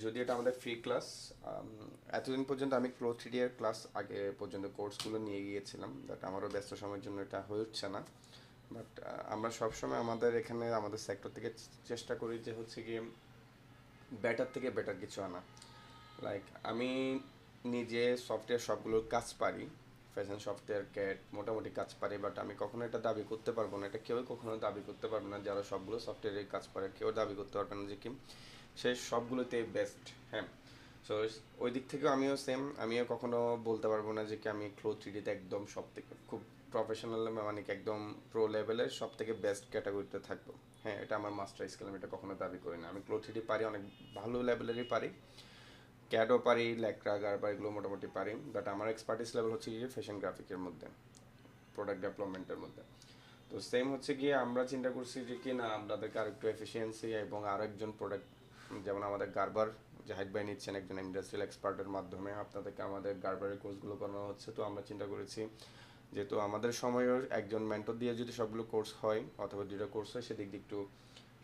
যদি এটা আমাদের ফ্রি ক্লাস, এতদিন পর্যন্ত আমি প্রো 3D এর ক্লাস আগে পর্যন্ত কোর্সগুলো নিয়ে গিয়েছিলাম, বাট আমারও ব্যস্ত সময়ের জন্য এটা হয়ে উঠছে না। বাট আমরা সবসময় আমাদের এখানে আমাদের সেক্টর থেকে চেষ্টা করি যে হচ্ছে গিয়ে বেটার থেকে বেটার কিছু আনা। লাইক আমি নিজে সফটওয়্যার সবগুলোর কাজ পারি, ফ্যাশন সফটওয়্যার ক্যাট মোটামুটি কাজ পারি, বাট আমি কখনো এটা দাবি করতে পারবো না, এটা কেউ কখনো দাবি করতে পারবে না। যারা সবগুলো সফটওয়্যারের কাজ পারে কেউ দাবি করতে পারবে না যে কি সে সবগুলোতে বেস্ট। হ্যাঁ, সো ওই দিক থেকেও আমিও সেম, আমিও কখনো বলতে পারবো না যে কি আমি ক্লো 3Dতে একদম সব থেকে খুব প্রফেশনাল, মানে কি একদম প্রো লেভেলের সব থেকে বেস্ট ক্যাটাগরিতে থাকবো। হ্যাঁ, এটা আমার মাস্টার স্কিল, আমি এটা কখনো দাবি করি না। আমি ক্লো 3D পারি, অনেক ভালো লেভেলেরই পারি, ক্যাডও পারি, ল্যাকড়া গারবার এগুলো মোটামুটি পারি, বাট আমার এক্সপার্টিস লেভেল হচ্ছে গিয়ে ফ্যাশন গ্রাফিকের মধ্যে, প্রোডাক্ট ডেভেলপমেন্টের মধ্যে। তো সেম হচ্ছে গিয়ে আমরা চিন্তা করছি যে কি না আমাদেরকে আর একটু এফিসিয়েন্সি এবং আরও একজন প্রোডাক্ট, যেমন আমাদের গারবার জাহিদ ভাই নিচ্ছেন একজন ইন্ডাস্ট্রিয়াল এক্সপার্টের মাধ্যমে, আপনাদেরকে আমাদের গারবারের কোর্সগুলো করানো হচ্ছে। তো আমরা চিন্তা করেছি যেহেতু আমাদের সময়ও একজন মেন্টর দিয়ে যদি সবগুলো কোর্স হয় অথবা দুটো কোর্স হয়, সেদিক দিয়ে একটু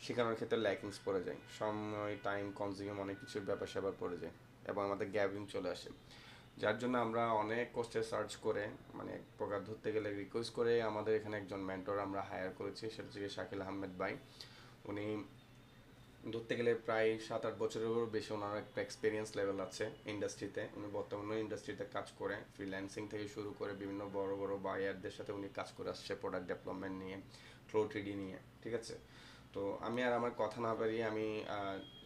শেখানোর ক্ষেত্রে ল্যাকিংস পড়ে যায়, সময় টাইম কনজিউম অনেক কিছুর ব্যাপার স্যাপার পড়ে যায় এবং আমাদের গ্যাপিং চলে আসে। যার জন্য আমরা অনেক কষ্টে সার্চ করে, মানে এক প্রকার ধরতে গেলে রিকোয়েস্ট করে আমাদের এখানে একজন মেন্টর আমরা হায়ার করেছি, সেটা হচ্ছে শাকিল আহমেদ ভাই। উনি ধরতে গেলে প্রায় 7-8 বছরেরও বেশি ওনার একটা এক্সপিরিয়েন্স লেভেল আছে ইন্ডাস্ট্রিতে। উনি বর্তমানে ইন্ডাস্ট্রিতে কাজ করে, ফ্রিল্যান্সিং থেকে শুরু করে বিভিন্ন বড় বড় বায়ারদের সাথে উনি কাজ করে আসছে প্রোডাক্ট ডেভেলপমেন্ট নিয়ে, ক্লো 3D নিয়ে। ঠিক আছে, তো আমি আর আমার কথা না বাড়িয়ে আমি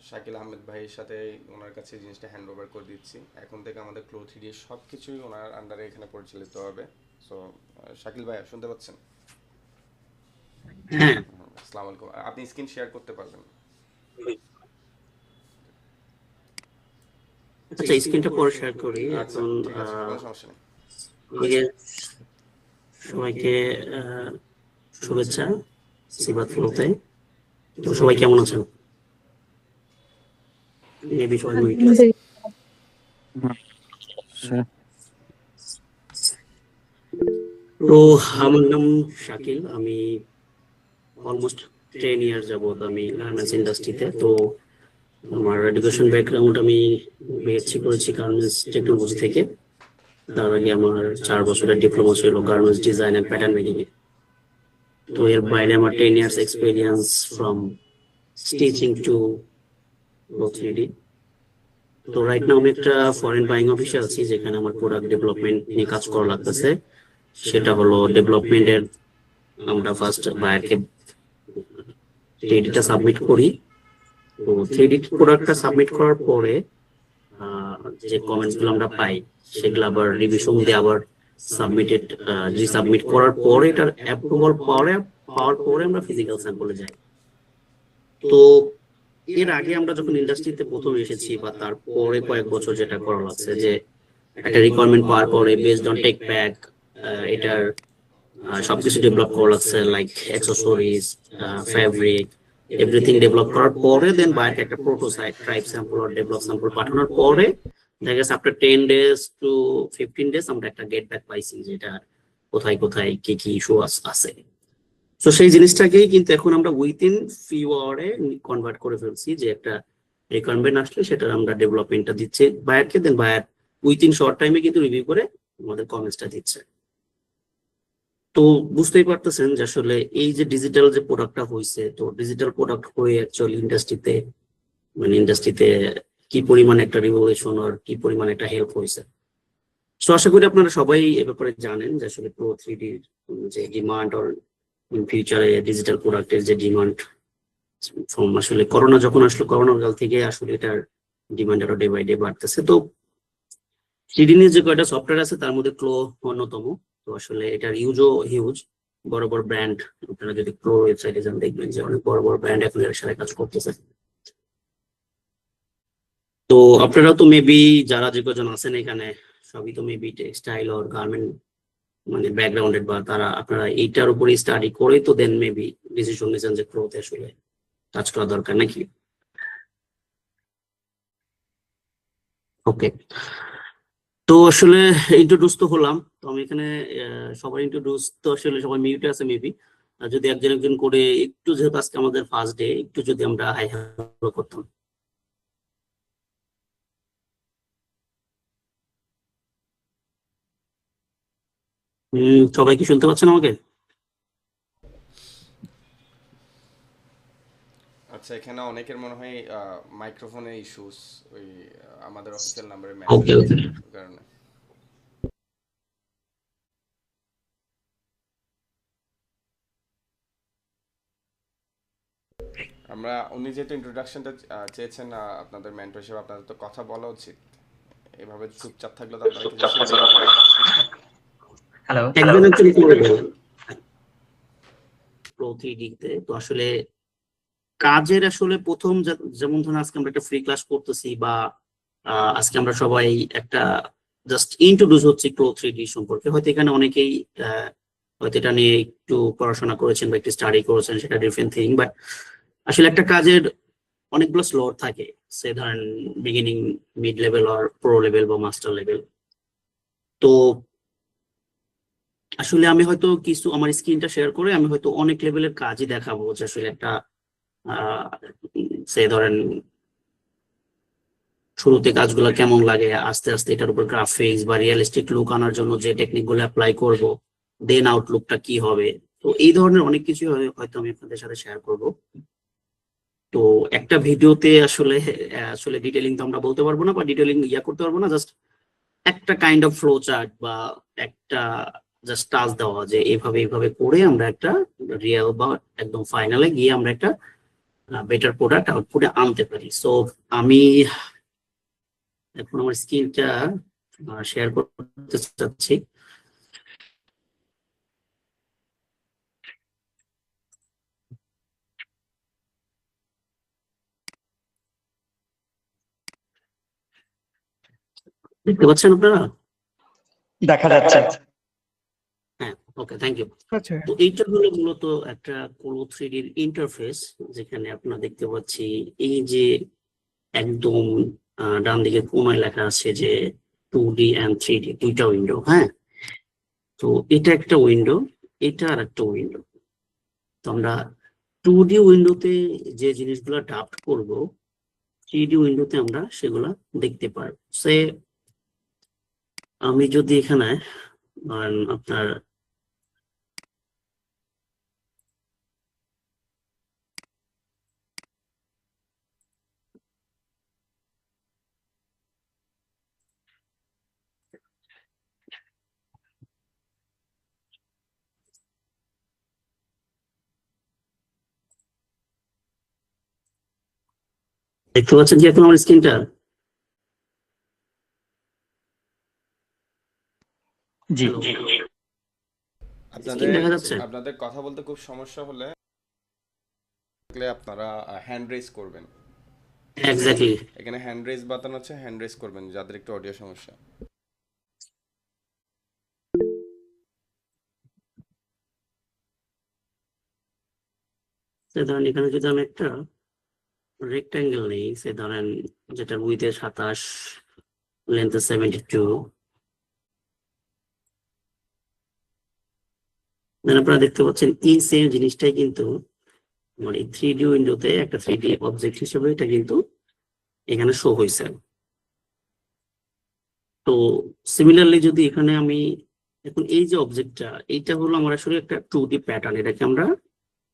শাকিল আহমেদ ভাইয়ের সাথে ওনার কাছে জিনিসটা হ্যান্ড ওভার করে দিচ্ছি। এখন থেকে আমাদের ক্লো 3D সব কিছুই ওনার আন্ডারে এখানে পরিচালিত হবে। সো শাকিল ভাই শুনতে পাচ্ছেন? হ্যাঁ। আসসালামু আলাইকুম, আপনি স্ক্রিন শেয়ার করতে পারবেন? আচ্ছা, স্ক্রিনটা পরে শেয়ার করি আচ্ছা এখন। ঠিক আছে, কোনো সমস্যা নেই। ওই যে সবাইকে আহ, শুভেচ্ছা সিবাত ফ্লোতে। তো সবাই কেমন আছেন? এই বিষয়ে তো আমার নাম শাকিল। আমি অলমোস্ট 10 ইয়ার যাবত আমি গার্মেন্টস ইন্ডাস্ট্রিতে। তো আমার এডুকেশন ব্যাকগ্রাউন্ড, আমি বিএসসি করেছি গার্মেন্টস টেকনোলজি থেকে। তার আগে আমার 4 বছরের ডিপ্লোমা ছিল garments design and pattern making এ। তো এর বাইরে আমার 10 years experience from stitching to pro 3D। তো রাইট নাও আমি একটা ফরেন বাইং অফিসে আছি, যেখানে আমার প্রোডাক্ট ডেভেলপমেন্ট নিয়ে কাজ করা লাগতেছে। সেটা হলো ডেভেলপমেন্টের, আমরা ফার্স্ট বায়ারকে 3Dটা সাবমিট করি। তো 3D প্রোডাক্টটা সাবমিট করার পরে আহ, যে কমেন্টস গুলো আমরা পাই, সেগুলো আবার রিভিশন দিয়ে আবার সাবমিটেড, রিসাবমিট করার পরে এটার অ্যাপ্রুভাল পাওয়ার পরে আমরা ফিজিক্যাল স্যাম্পলে যাই। তো এর আগে আমরা যখন ইন্ডাস্ট্রিতে প্রথম এসেছি বা তারপরে কয়েক বছর যেটা করা লাগছে, যে একটা রিকোয়ারমেন্ট পাওয়ার পরে বেসড অন টেক প্যাক এটার সবকিছু ডেভেলপ করা লাগছে, like accessories, fabric, everything develop করার পরে দেন বাইরে একটা প্রোটোটাইপ ট্রাইব স্যাম্পল আর ডেভেলপ স্যাম্পল পাঠানোর পরে দেখা গেছে আফটার 10 days to 15 days আমরা একটা গেট ব্যাক পাইছি, যেটা কোথায় কোথায় কি কি ইস্যু আছে। তো সেই জিনিসটাকেই কিন্তু এখন আমরা উইথিন ফিউ আওয়ারে কনভার্ট করে ফেলছি, যে একটা রিকোয়ারমেন্ট আসলে সেটা আমরা ডেভেলপমেন্টটা দিচ্ছি বায়ারকে, দেন বায়ার উইথিন শর্ট টাইমে কিন্তু রিভিউ করে আমাদের কমেন্টসটা দিচ্ছে। তো বুঝতেই পারতেছেন যে আসলে এই যে ডিজিটাল যে প্রোডাক্টটা হয়েছে, তো ডিজিটাল প্রোডাক্ট হয়ে অ্যাকচুয়ালি ইন্ডাস্ট্রিতে, মানে ইন্ডাস্ট্রিতে কি পরিমাণ একটা রিভলিউশন আর কি পরিমাণ একটা হেল্প হয়েছে। তো আশা করি আপনারা সবাই এ ব্যাপারে জানেন যে আসলে প্রো 3D যে ডিমান্ড, আর ইন ফিউচারে ডিজিটাল প্রোডাক্টের যে ডিমান্ড, আসলে করোনা যখন আসলো, করোনার কাল থেকে আসলে এটার ডিমান্ড আরো ডে বাই ডে বাড়তেছে। তো 3D নিয়ে যে কয়টা সফটওয়্যার আছে তার মধ্যে ক্লো অন্যতম। তো আসলে এটার ইউজও হিউজ, বড় বড় ব্র্যান্ড, আপনারা যদি ক্লো ওয়েবসাইটে যান দেখবেন যে অনেক বড় বড় ব্র্যান্ড এখন এর সাথে কাজ করতেছে। তো আপনারা তো মেবি, যারা যে কজন আছেন এখানে, সবই তো মেবি টেক্সটাইল আর গার্মেন্ট মানে ব্যাকগ্রাউন্ডেড, বা তারা আপনারা এইটার উপরে স্টাডি করে তো দেন মেবি ডিসিশন নিয়েছেন যে ক্লোতে আসলে কাজ করা দরকার নাকি। ওকে, তো আসলে ইন্ট্রোডিউস তো হলাম। তো আমি এখানে সবার ইন্ট্রোডিউস তো আসলে সবাই মিউটে আছে মেবি। যদি একজন একজন করে একটু, যেহেতু আজকে আমাদের ফার্স্ট ডে, একটু যদি আমরা হাই হ্যালো করতাম। সবাই কি শুনতে পাচ্ছেন আমাকে? আচ্ছা, এখানে অনেকের মনে হয় মাইক্রোফোনের ইস্যুস, ওই আমাদের অফিসিয়াল নাম্বারে ওকে মেসেজ ওকে। কারণে। উনি যেহেতু ইন্ট্রোডাকশনটা চেয়েছেন, আপনাদের মেন্টর হিসেবে আপনাদের তো কথা বলা উচিত। এভাবে চুপচাপ থাকলে তো আপনারা কিছু শিখতে পারবেন না। হ্যালো। একজন একজন করে বলেন। প্রো 3D তে তো আসলে কাজের আসলে প্রথম যেমন ধরুন আজকে আমরা একটা ফ্রি ক্লাস করতেছি বা আজকে আমরা সবাই একটা জাস্ট ইন্ট্রোডিউস হচ্ছে প্রো 3D সম্পর্কে, হয়তো এখানে অনেকেই হয়তো এটা নিয়ে একটু পড়াশোনা করেছেন বা একটু স্টাডি করেছেন, সেটা ডিফারেন্ট থিং। বাট আসলে একটা কাজের অনেকগুলো স্লোর থাকে, সে ধরেন বিগিনিং, মিড লেভেল আর প্রো লেভেল বা মাস্টার লেভেল। তো আসলে আমি হয়তো কিছু আমার স্ক্রিনটা শেয়ার করে আমি হয়তো অনেক লেভেলের কাজই দেখাবো, যে আসলে একটা আহ সে ধরেন শুরুতে কাজগুলো কেমন লাগে, আস্তে আস্তে এটার উপর গ্রাফিক্স বা রিয়েলিস্টিক লুক আনার জন্য যে টেকনিক গুলো অ্যাপ্লাই করব, দেন আউটলুকটা কি হবে। তো এই ধরনের অনেক কিছু হয়তো আমি আপনাদের সাথে শেয়ার করব। তো একটা ভিডিওতে আসলে আসলে ডিটেলিং তো আমরা বলতে পারবো না বা ডিটেলিং করতে পারবো না, জাস্ট একটা কাইন্ড অফ ফ্লো চার্ট বা একটা জাস্ট টাচ দেওয়া, যে এইভাবে এইভাবে করে আমরা একটা রিয়েল বা একদম ফাইনালে গিয়ে আমরা একটা বেটার প্রোডাক্ট আউটপুটে আনতে পারি। সো আমি এখন আমার স্ক্রিনটা শেয়ার করতে চাচ্ছি। দেখতে পাচ্ছেন আপনারা? দেখা যাচ্ছে। হ্যাঁ, ওকে, থ্যাংক ইউ। আচ্ছা, তো এইটা হলো মূলত একটা কোনো 3D ইন্টারফেস, যেখানে আপনারা দেখতে পাচ্ছি এই যে একদম ডান দিকে কোনায় লেখা আছে যে 2D অ্যান্ড 3D দুইটা উইন্ডো। হ্যাঁ, তো এটা একটা উইন্ডো, এটা আর একটা উইন্ডো। তো আমরা 2D উইন্ডোতে যে জিনিসগুলো ড্রাফট করব, 3D উইন্ডোতে আমরা সেগুলা দেখতে পারবো। সে আমি যদি এখানে আপনার দেখতে পাচ্ছেন কি এখন আমার স্ক্রিনটা? জি। স্ক্রিন দেখা যাচ্ছে? আপনাদের কথা বলতে খুব সমস্যা হলে আপনারা হ্যান্ড রেজ করবেন। এক্স্যাক্টলি। এখানে হ্যান্ড রেজ বাটন আছে, হ্যান্ড রেজ করবেন যাদের একটু অডিও সমস্যা। ধরেন এখানে যদি আমি একটা রেক্টাঙ্গেল নেই, সে ধরেন যেটা উইথে 27, লেন্থে 72, আপনারা দেখতে পাচ্ছেন এই সেম জিনিসটাই কিন্তু মানে 3D উইন্ডোতে একটা 3D অবজেক্ট হিসেবে এটা কিন্তু এখানে শো হয়েছে। তো সিমিলারলি যদি এখানে আমি এখন এই যে অবজেক্টটা, এইটা হলো আমার আসলে একটা 2D প্যাটার্ন, এটাকে আমরা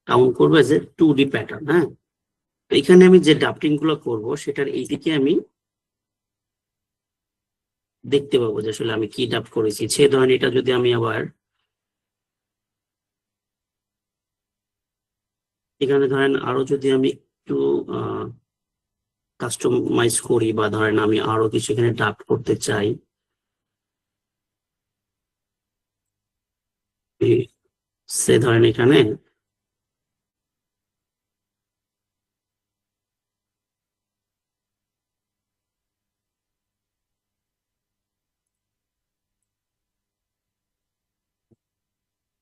কাউন্ট করবো এজ এ 2D প্যাটার্ন। হ্যাঁ, তো এখানে আমি যে ডাফটিং গুলো করবো সেটার এইদিকে আমি দেখতে পাবো যে আসলে আমি কি ডাফট করেছি। সে ধরেন এটা যদি আমি আবার এখানে ধরেন আরো যদি আমি একটু কাস্টমাইজ করি বা ধরেন আমি আরো কিছু এখানে ডাফট করতে চাই, সে ধরেন এখানে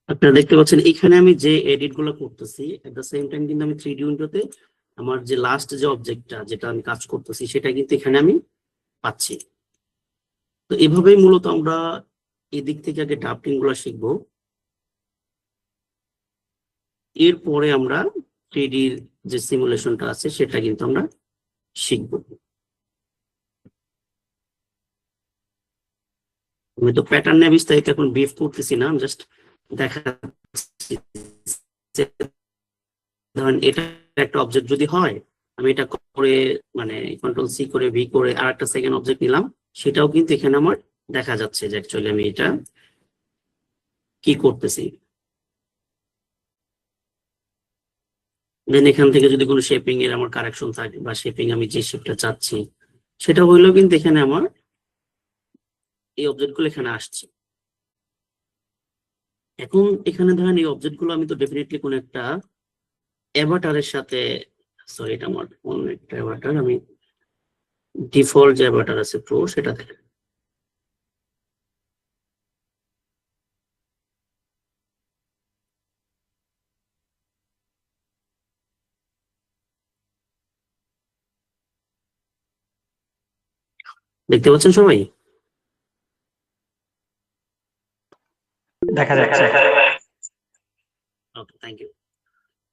আপনারা দেখতে পাচ্ছেন এখানে আমি যে এডিট গুলো করতেছি এট দ্য সেম টাইম কিন্তু আমি 3D উইন্ডোতে আমার যে লাস্ট যে অবজেক্টটা যেটা আমি কাজ করতেছি সেটা কিন্তু এখানে আমি পাচ্ছি। তো এভাবেই মূলত আমরা এদিক থেকে আগে ড্রাফটিং গুলো শিখবো, এরপরে আমরা 3D যে সিমুলেশনটা আছে সেটা কিন্তু আমরা শিখবো। আমি তো প্যাটার্ন নিয়ে বিস্তারিত এখন ব্রিফ করতেছি না, জাস্ট দেখা ধরেন এটা একটা অবজেক্ট যদি হয়, আমি এটা করে মানে কন্ট্রোল সি করে ভি করে আর একটা সেকেন্ড অবজেক্ট নিলাম, সেটাও কিন্তু এখানে আমার দেখা যাচ্ছে যে অ্যাকচুয়ালি আমি এটা কি করতেছি। দেন এখান থেকে যদি কোনো শেপিং এর আমার কারেকশন থাকে বা শেপিং আমি যে শেপটা চাচ্ছি সেটা হইলেও কিন্তু এখানে আমার এই অবজেক্ট গুলো এখানে আসছে। এখন এখানে ধরেন এই অবজেক্ট গুলো আমি তো ডেফিনেটলি কোন একটা অ্যাভাটারের সাথে, সরি এটা আমার কোন একটা অ্যাভাটার, আমি ডিফল্ট যে অ্যাভাটার আছে প্রো সেটা থেকে দেখতে পাচ্ছেন সবাই? দেখা যাচ্ছে। ওকে, থ্যাংক ইউ।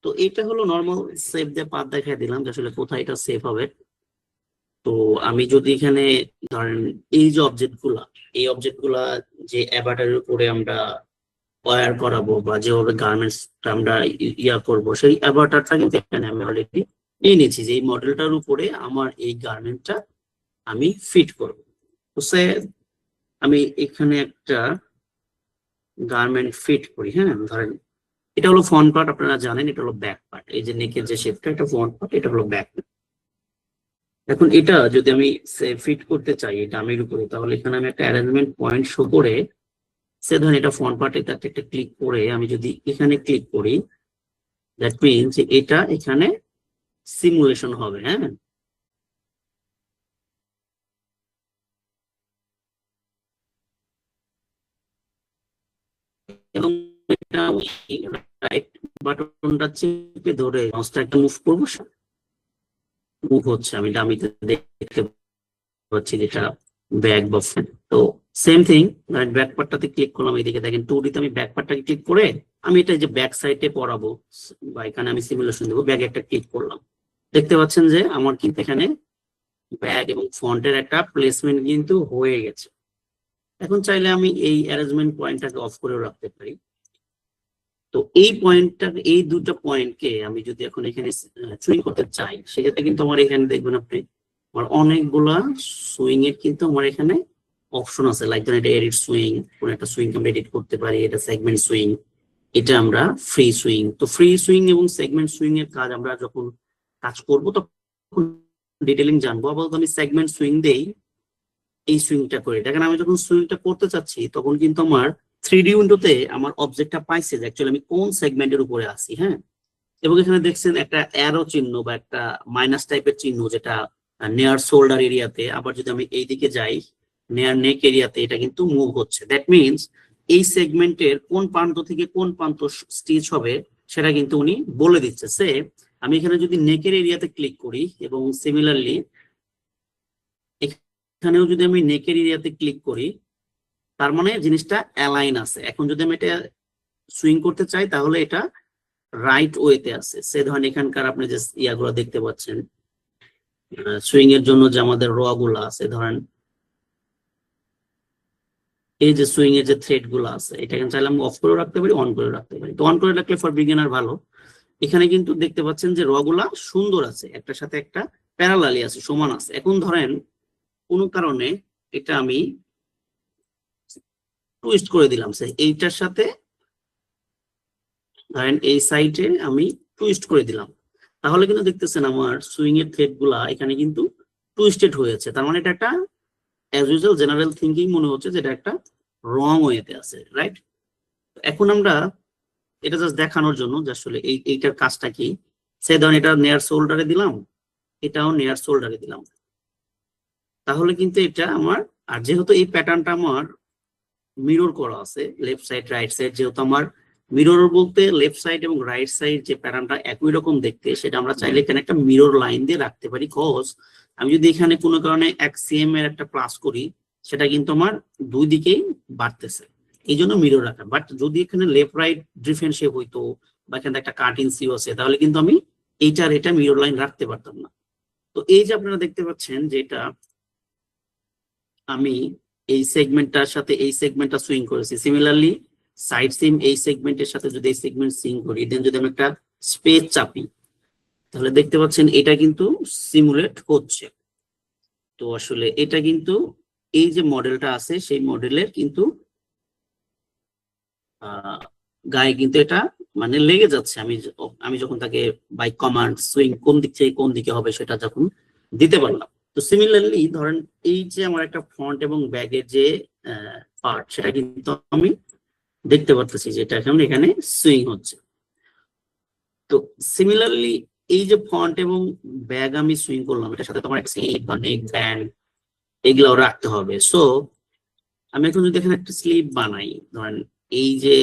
তো এটা হলো নর্মাল সেভ দিয়ে পাথ দেখাই দিলাম যে আসলে কোথায় এটা সেভ হবে। তো আমি যদি এখানে ধরেন এই যে এই অবজেক্ট গুলা যে অ্যাভাটারের উপরে আমরা ওয়্যার করাবো বা যেভাবে গার্মেন্টস আমরা ইয়া করব, সেই অ্যাভাটারটা কিন্তু এখানে আমি অলরেডি নিয়ে নিয়েছি যে এই মডেলটার উপরে আমার এই গার্মেন্টটা আমি ফিট করব। তো সে আমি এখানে একটা গার্মেন্ট ফিট করি। হ্যাঁ, ধরেন এটা হলো ফ্রন্ট পার্ট, আপনারা জানেন এটা হলো ব্যাক পার্ট। এই যে নেকের যে শেপটা এটা ফ্রন্ট পার্ট, এটা হলো ব্যাক পার্ট। এখন এটা যদি আমি ফিট করতে চাই এটা আমি উপরে, তাহলে এখানে আমি একটা অ্যারেঞ্জমেন্ট পয়েন্ট শো করে সে ধরেন এটা ফ্রন্ট পার্টে তাতে একটা ক্লিক করে আমি যদি এখানে ক্লিক করি, দ্যাট মিনস যে এটা এখানে সিমুলেশন হবে। হ্যাঁ, এবং এটা রাইট বাটনটা চেপে ধরে মাউসটা একটা মুভ করবো, মুভ হচ্ছে, আমি ডামিতে দেখতে পাচ্ছি যেটা ব্যাক বা ফ্রন্ট। তো সেম থিং ব্যাক পার্টটাতে ক্লিক করলাম, এইদিকে দেখেন 2D তে আমি ব্যাক পার্টটাকে ক্লিক করে আমি এটা যে ব্যাক সাইডে পড়াবো বা এখানে আমি সিমুলেশন দেবো, ব্যাক একটা ক্লিক করলাম, দেখতে পাচ্ছেন যে আমার কিন্তু এখানে ব্যাক এবং ফন্টের একটা প্লেসমেন্ট কিন্তু হয়ে গেছে। এখন চাইলে আমি এই অ্যারেঞ্জমেন্ট পয়েন্টটাকে অফ করেও রাখতে পারি। তো এই পয়েন্টটা, এই দুটো পয়েন্টকে আমি যদি এখন এখানে সুইং করতে চাই, সেক্ষেত্রে কিন্তু আমার এখানে দেখবেন আপনি আমার অনেকগুলা সুইং এর কিন্তু আমার এখানে অপশন আছে। লাইক ধরেন এটা এডিট সুইং, কোন একটা সুইং আমরা এডিট করতে পারি, এটা সেগমেন্ট সুইং, এটা আমরা ফ্রি সুইং। তো ফ্রি সুইং এবং সেগমেন্ট সুইং এর কাজ আমরা যখন কাজ করব তখন ডিটেইলিং জানবো। আপাতত আমি সেগমেন্ট সুইং দেই, এই সুইংটা করে দেখেন আমি যখন সুইংটা করতে চাচ্ছি তখন কিন্তু আমার 3D উইন্ডোতে আমার অবজেক্টটা পাইছে যে অ্যাকচুয়ালি আমি কোন সেগমেন্টের উপরে আছি। হ্যাঁ, এবং এখানে দেখছেন একটা অ্যারো চিহ্ন বা একটা মাইনাস টাইপের চিহ্ন যেটা নেয়ার শোল্ডার এরিয়াতে, আবার যদি আমি এইদিকে যাই নেয়ার নেক এরিয়াতে এটা কিন্তু মুভ হচ্ছে। দ্যাট মিনস এই সেগমেন্টের কোন প্রান্ত থেকে কোন প্রান্ত স্টিচ হবে সেটা কিন্তু উনি বলে দিচ্ছে। সে আমি এখানে যদি নেকের এরিয়াতে ক্লিক করি এবং সিমিলারলি এখানেও যদি আমি নেকের এরিয়াতে ক্লিক করি, তার মানে জিনিসটা অ্যালাইন আছে। এখন যদি আমি এটা সুইং করতে চাই তাহলে এটা রাইট ওয়েতে আছে। সে ধরেন এখানকার আপনি যে ইয়াগুলো দেখতে পাচ্ছেন সুইং এর জন্য যে আমাদের র গুলো আছে, ধরেন এই যে সুইং এর যে থ্রেড গুলো আছে, এটা এখানে চাইলে আমি অফ করে রাখতে পারি, অন করে রাখতে পারি। তো অন করে রাখলে ফর বিগিনার ভালো। এখানে কিন্তু দেখতে পাচ্ছেন যে র গুলা সুন্দর আছে, একটার সাথে একটা প্যারালালি আছে, সমান আছে। এখন ধরেন কোনো কারণে এটা আমি টুইস্ট করে দিলাম, এইটার সাথে ধরেন এই সাইডে আমি টুইস্ট করে দিলাম, তাহলে কিন্তু দেখতেছেন আমার সুইং এর থ্রেড গুলা এখানে কিন্তু টুইস্টেড হয়েছে। তার মানে এটা একটা অ্যাজ ইউজুয়াল জেনারেল থিঙ্কিং মনে হচ্ছে যে এটা একটা রং ওয়েতে আছে, রাইট? এখন আমরা এটা জাস্ট দেখানোর জন্য যে আসলে এইটার কাজটা কি, সে ধরেন এটা নেয়ার শোল্ডারে দিলাম, এটাও নেয়ার শোল্ডারে দিলাম, তাহলে কিন্তু এটা আমার, আর যেহেতু এই প্যাটার্নটা আমার মিরর করা আছে লেফট সাইড রাইট সাইড, যেহেতু আমার মিরর বলতে লেফট সাইড এবং রাইট সাইড যে প্যাটার্নটা একই রকম দেখতে, সেটা আমরা চাইলে এখানে একটা মিরর লাইন দিয়ে রাখতে পারি। কজ আমি যদি এখানে কোনো কারণে এক সিএম এর একটা প্লাস করি, সেটা কিন্তু আমার দুই দিকেই বাড়তেছে, এই জন্য মিরর রাখা। বাট যদি এখানে লেফট রাইট ডিফারেন্সিয়েট হইতো বা এখানে একটা কাটিং সিও আছে, তাহলে কিন্তু আমি এইটার এটা মিরর লাইন রাখতে পারতাম না। তো এই যে আপনারা দেখতে পাচ্ছেন যে এটা আমি এই সেগমেন্টটার সাথে এই সেগমেন্টটা সুইং করেছি, সিমিলারলি সাইড সিম এই সেগমেন্টের সাথে যদি এই সেগমেন্ট সুইং করি, দেন যদি আমি একটা স্পেস চাপি, তাহলে দেখতে পাচ্ছেন এটা কিন্তু সিমুলেট হচ্ছে। তো আসলে এটা কিন্তু এই যে মডেলটা আছে সেই মডেলের কিন্তু গায়ে কিন্তু এটা মানে লেগে যাচ্ছে। আমি যখন তাকে বাই কমান্ড সুইং কোন দিক থেকে কোন দিকে হবে সেটা যখন দিতে পারলাম। তো সিমিলারলি ধরেন এই যে আমার একটা ফ্রন্ট এবং ব্যাগের যে পার্ট, সেটা কিন্তু আমি দেখতে পারতেছি যে এটা এখন এখানে সুইং হচ্ছে। তো সিমিলারলি এই যে ফ্রন্ট এবং ব্যাগ আমি সুইং করলাম, এটার সাথে তোমার স্লিপ বা নেক ব্যান্ড এগুলাও রাখতে হবে। সো আমি এখন যদি এখানে একটা স্লিপ বানাই, ধরেন এই যে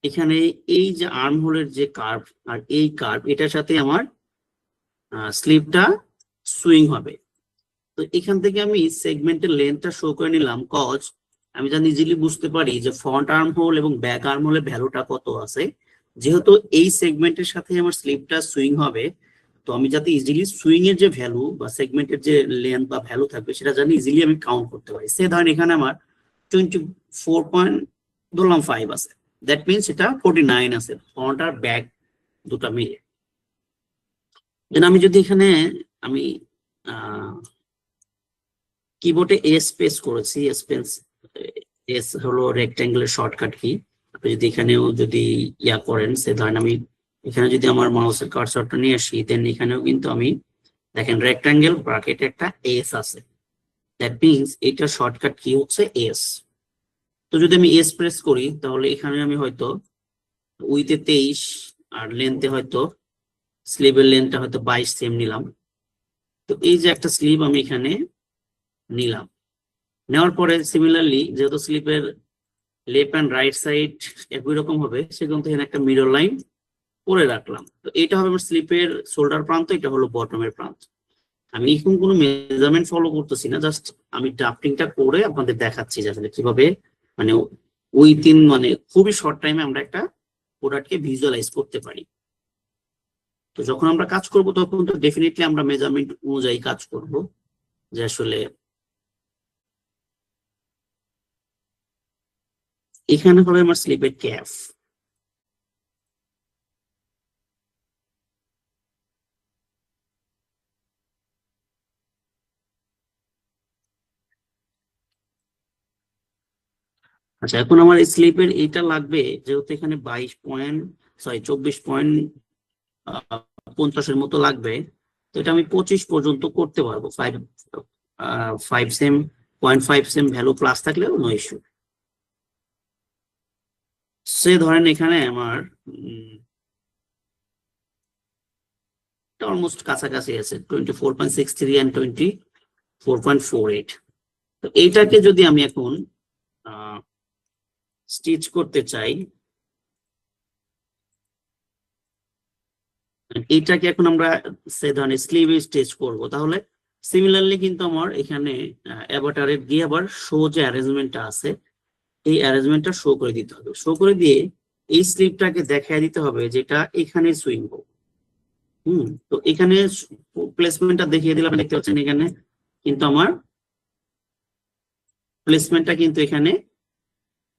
এখানে এই যে আর্ম হোলের যে কার্ভ আর এই কার্ভ, এটার সাথে আমার স্লিপটা সুইং হবে। তো এখান থেকে আমি সেগমেন্টের লেন্থটা শো করে নিলাম, কজ আমি জানি ইজিলি বুঝতে পারি যে ফ্রন্ট আর্ম হোল এবং ব্যাক আর্ম হোলের ভ্যালুটা কত আছে। যেহেতু এই সেগমেন্টের সাথে আমার স্লিপটা সুইং হবে, তো আমি যাতে ইজিলি সুইং এর যে ভ্যালু বা সেগমেন্টের যে লেন্থ বা ভ্যালু থাকবে সেটা জানি ইজিলি আমি কাউন্ট করতে পারি। সে ধরেন এখানে আমার 24.5 আছে, দ্যাট মিনস এটা 49 আছে ফ্রন্ট আর ব্যাক দুটা মিলে। দেন আমি যদি এখানে আমি কিবোর্ডে এস প্রেস করেছি, এস হলো রেক্ট্যাঙ্গেলের শর্টকাট কি। আপনি যদি এখানেও যদি ইয়া করেন, সে ধরেন আমি এখানে যদি আমার মাউসের কার্সরটা নিয়ে আসি, দেন এখানেও কিন্তু আমি দেখেন রেক্ট্যাঙ্গেল ব্র্যাকেটে একটা এস আছে, দ্যাট মিনস এটা শর্টকাট কি হচ্ছে এস। তো যদি আমি এস প্রেস করি তাহলে এখানে আমি হয়তো উইথে 23 আর লেন্থে হয়তো স্লিভের লেন্থটা হয়তো 22 সেম নিলাম। তো এই যে একটা স্লিভ আমি এখানে নিলাম, নেওয়ার পরে সিমিলারলি যেহেতু স্লিপের লেফট অ্যান্ড রাইট সাইড একই রকম হবে, সেখান থেকে একটা মিডল লাইন করে রাখলাম। তো এটা হবে আমার স্লিপের শোল্ডার প্রান্ত, এটা হলো বটমের প্রান্ত। আমি এখন কোনো মেজারমেন্ট ফলো করতেছি না, জাস্ট আমি ড্রাফটিংটা করে আপনাদের দেখাচ্ছি যে আসলে কিভাবে মানে উইথিন মানে খুবই শর্ট টাইমে আমরা একটা প্রোডাক্টকে ভিজুয়ালাইজ করতে পারি। তো যখন আমরা কাজ করব তখন তো ডেফিনেটলি আমরা মেজারমেন্ট অনুযায়ী কাজ করব, যে আসলে এখানে হবে আমার স্লিপের ক্যাফ। আচ্ছা, এখন আমার স্লিপের এইটা লাগবে, যেহেতু এখানে 24.50 মতো লাগবে। তো এটা আমি 25 পর্যন্ত করতে পারবো, 5.5 সেম ভ্যালু প্লাস থাকলেও নো ইস্যু। সে ধরেন এখানে আমার অলমোস্ট কাছাকাছি আছে 24.63 and 24.48। তো এইটাকে যদি আমি এখন স্টিচ করতে চাই, এইটাকে এখন আমরা সে ধরনের স্লিভে স্টিচ করব, তাহলে সিমিলারলি কিন্তু আমার এখানে অ্যাভাটারের গিয়ে আবার শো যে অ্যারেঞ্জমেন্টটা আছে এই অ্যারেঞ্জমেন্টটা শো করে দিতে হবে। শো করে দিয়ে এই স্লিপটাকে দেখায় দিতে হবে যেটা এখানে সুইং হোক। তো এখানে প্লেসমেন্টটা দেখিয়ে দিলাম, দেখতে পাচ্ছেন এখানে কিন্তু আমার প্লেসমেন্টটা কিন্তু এখানে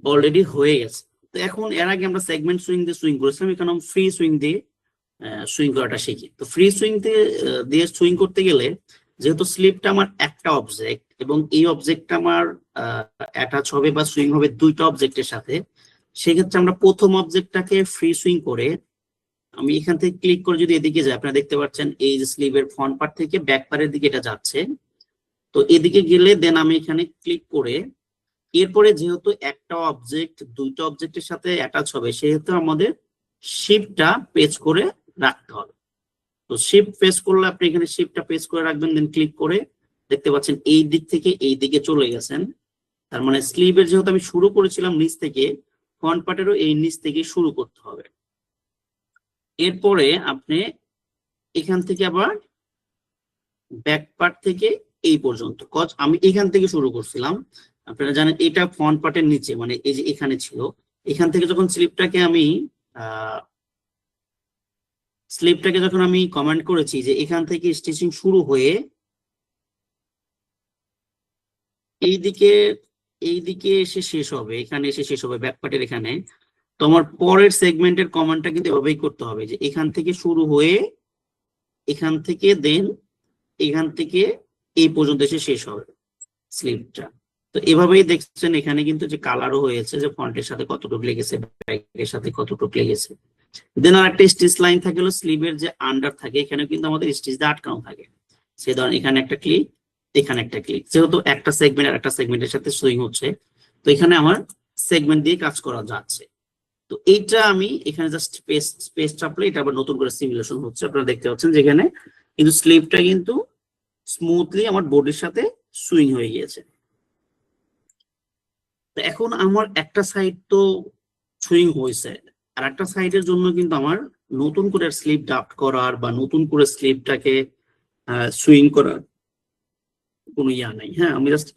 অলরেডি হয়ে গেছে। তো এখন এর আগে আমরা সেগমেন্ট সুইং দিয়ে সুইং করেছিলাম, এখানে ফ্রি সুইং দিয়ে সুইং করাটা শিখি। তো ফ্রি সুইং দিয়ে সুইং করতে গেলে যেহেতু স্লিপটা আমার একটা অবজেক্ট এবং এই অবজেক্টটা আমার অ্যাটাচ হবে বা সুইং হবে দুইটা অবজেক্টের সাথে, সেক্ষেত্রে আমরা প্রথম অবজেক্টটাকে ফ্রি সুইং করে আমি এখান থেকে ক্লিক করে যদি এদিকে যাই, আপনারা দেখতে পাচ্ছেন এই যে স্লিভের ফ্রন্ট পার্ট থেকে ব্যাক পার্টের দিকে এটা যাচ্ছে। তো এদিকে গেলে দেন আমি এখানে ক্লিক করে এরপরে যেহেতু একটা অবজেক্ট দুইটা অবজেক্টের সাথে অ্যাটাচ হবে, সেহেতু আমাদের শিফটটা পেজ করে রাখতে হবে। তো শিফট পেজ করলে আপনি এখানে শিফটটা পেজ করে রাখবেন, দেন ক্লিক করে দেখতে পাচ্ছেন এই দিক থেকে এই দিকে চলে গেছেন। তার মানে স্লিভের যেহেতু আমি শুরু করেছিলাম নিচ থেকে, ফ্রন্ট পার্টেরও এই নিচ থেকে শুরু করতে হবে। এরপরে আপনি এখান থেকে আবার ব্যাক পার্ট থেকে এই পর্যন্ত, কজ আমি এখান থেকে শুরু করছিলাম, আপনারা জানেন এটা ফ্রন্ট পার্টের নিচে মানে এই যে এখানে ছিল, এখান থেকে যখন স্লিপটাকে যখন আমি কমেন্ট করেছি যে এখান থেকে স্টিচিং শুরু হয়ে এইদিকে এইদিকে এসে শেষ হবে, এখানে এসে শেষ হবে ব্যাকপার্টের এখানে। তো আমার পরের সেগমেন্টের কমান্ডটা কিন্তু এভাবেই করতে হবে, যে এখান থেকে শুরু হয়ে এখান থেকে দেন এখান থেকে এই পর্যন্ত এসে শেষ হবে স্লিপটা। তো এভাবেই দেখছেন এখানে কিন্তু যে কালারও হয়েছে, যে ফন্টের সাথে কতটুকু লেগেছে, ব্যাকের সাথে কতটুকু লেগেছে। দেন আর একটা স্টিচ লাইন থাকে, হলো স্লিভের যে আন্ডার থাকে, এখানে কিন্তু আমাদের স্টিচ দিয়ে আটকানো থাকে। সে ধরেন এখানে একটা ক্লিক, এখানে একটা ক্লিক, যেহেতু একটা সেগমেন্ট আর একটা সেগমেন্টের সাথে সুইং হচ্ছে, তো এখানে আমার সেগমেন্ট দিয়ে কাজ করা যাচ্ছে। তো এইটা আমি এখানে জাস্ট স্পেস চাপলে এটা আবার নতুন করে সিমুলেশন হচ্ছে, আপনারা দেখতে পাচ্ছেন যেখানে কিন্তু স্লিভটা কিন্তু স্মুথলি আমার বডির সাথে সুইং হয়ে গিয়েছে। তো এখন আমার একটা সাইড তো সুইং হয়েছে, আর একটা সাইডের জন্য কিন্তু আমার নতুন করে স্লিপ ডাফট করার বা নতুন করে স্লিপটাকে সুইং করার কোনো ইয়া নাই। হ্যাঁ, আমি জাস্ট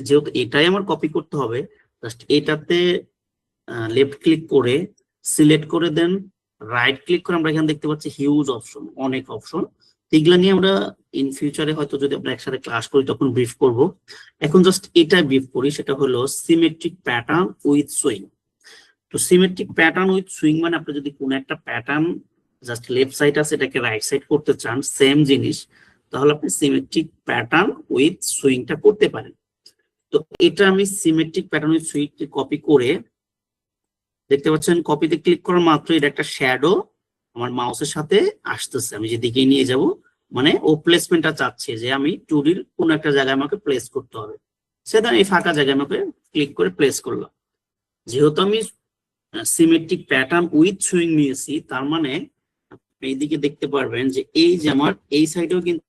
যেহেতু এটাই আমার কপি করতে হবে, জাস্ট এটাতে লেফট ক্লিক করে সিলেক্ট করে দেন, রাইট ক্লিক করে আমরা এখানে দেখতে পাচ্ছি হিউজ অপশন, অনেক অপশন। এগুলা নিয়ে আমরা ইন ফিউচারে হয়তো যদি আমরা একসাথে ক্লাস করি তখন ব্রিফ করব। এখন জাস্ট এটা ব্রিফ করি, সেটা হলো সিমেট্রিক প্যাটার্ন উইথ সুইং। তো সিমেট্রিক প্যাটার্ন উইথ সুইং মানে আপনি যদি কোনো একটা প্যাটার্ন জাস্ট লেফট সাইড আছে এটাকে রাইট সাইড করতে চান, সেম জিনিস, তাহলে আপনি সিমেট্রিক প্যাটার্ন উইথ সুইংটা করতে পারেন। তো এটা আমি symmetric pattern with swing copy করে, দেখতে পাচ্ছেন কপিতে ক্লিক করার মাত্র এটা একটা শ্যাডো আমার মাউসের সাথে আসতেছে, আমি যেদিকে নিয়ে যাব, মানে ও প্লেসমেন্টটা চাচ্ছে যে আমি 2D কোন একটা জায়গায় আমাকে প্লেস করতে হবে, সেটা এই ফাঁকা জায়গায় আমাকে ক্লিক করে প্লেস করলাম। যেহেতু আমি সিমেট্রিক প্যাটার্ন উইথ সুইং নিয়েছি, তার মানে আপনি এইদিকে দেখতে পারবেন যে এই যে আমার এই সাইডেও কিন্তু,